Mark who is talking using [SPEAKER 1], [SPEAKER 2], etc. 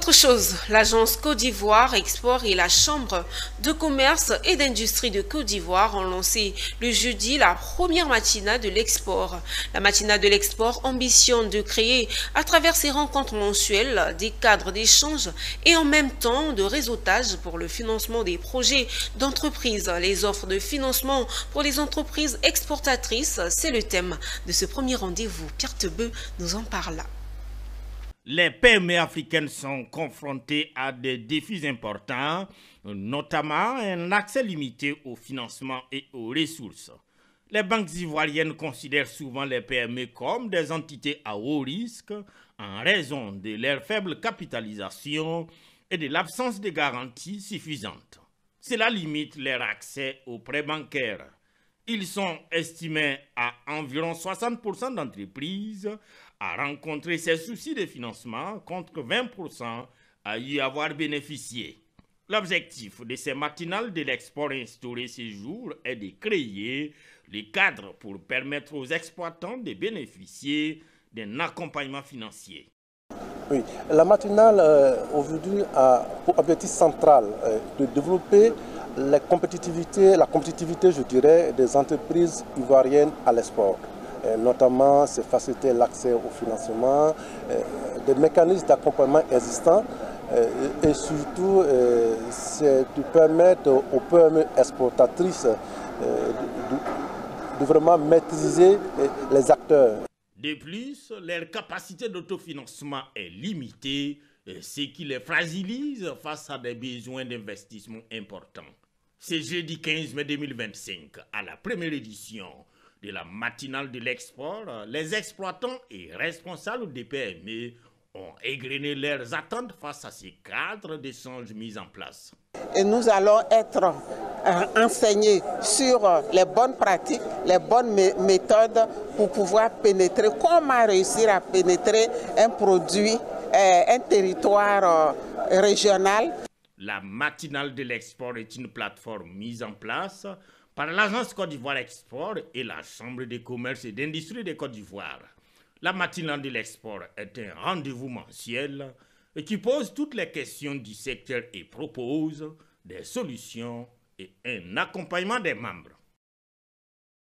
[SPEAKER 1] Autre chose, l'agence Côte d'Ivoire Export et la Chambre de commerce et d'industrie de Côte d'Ivoire ont lancé le jeudi la première matinale de l'export. La matinale de l'export ambitionne de créer à travers ces rencontres mensuelles des cadres d'échange et en même temps de réseautage pour le financement des projets d'entreprise. Les offres de financement pour les entreprises exportatrices, c'est le thème de ce premier rendez-vous. Pierre Tebeu nous en parle.
[SPEAKER 2] Les PME africaines sont confrontées à des défis importants, notamment un accès limité au financement et aux ressources. Les banques ivoiriennes considèrent souvent les PME comme des entités à haut risque en raison de leur faible capitalisation et de l'absence de garanties suffisantes. Cela limite leur accès aux prêts bancaires. Ils sont estimés à environ 60% d'entreprises à rencontrer ces soucis de financement contre 20% à y avoir bénéficié. L'objectif de ces matinales de l'export instauré ces jours est de créer les cadres pour permettre aux exploitants de bénéficier d'un accompagnement financier.
[SPEAKER 3] Oui, la matinale aujourd'hui a pour objectif central de développer la compétitivité, je dirais, des entreprises ivoiriennes à l'export. Notamment, c'est faciliter l'accès au financement, des mécanismes d'accompagnement existants et surtout, c'est de permettre aux PME exportatrices de vraiment maîtriser les acteurs.
[SPEAKER 2] De plus, leur capacité d'autofinancement est limitée, ce qui les fragilise face à des besoins d'investissement importants. C'est jeudi 15 mai 2025, à la première édition de la matinale de l'export, les exploitants et responsables des PME ont égrené leurs attentes face à ces cadres d'échange mis en place.
[SPEAKER 4] Et nous allons être enseignés sur les bonnes pratiques, les bonnes méthodes pour pouvoir pénétrer, comment réussir à pénétrer un produit, un territoire régional.
[SPEAKER 2] La matinale de l'export est une plateforme mise en place par l'agence Côte d'Ivoire Export et la Chambre de commerce et d'industrie de Côte d'Ivoire. La matinale de l'export est un rendez-vous mensuel qui pose toutes les questions du secteur et propose des solutions et un accompagnement des membres.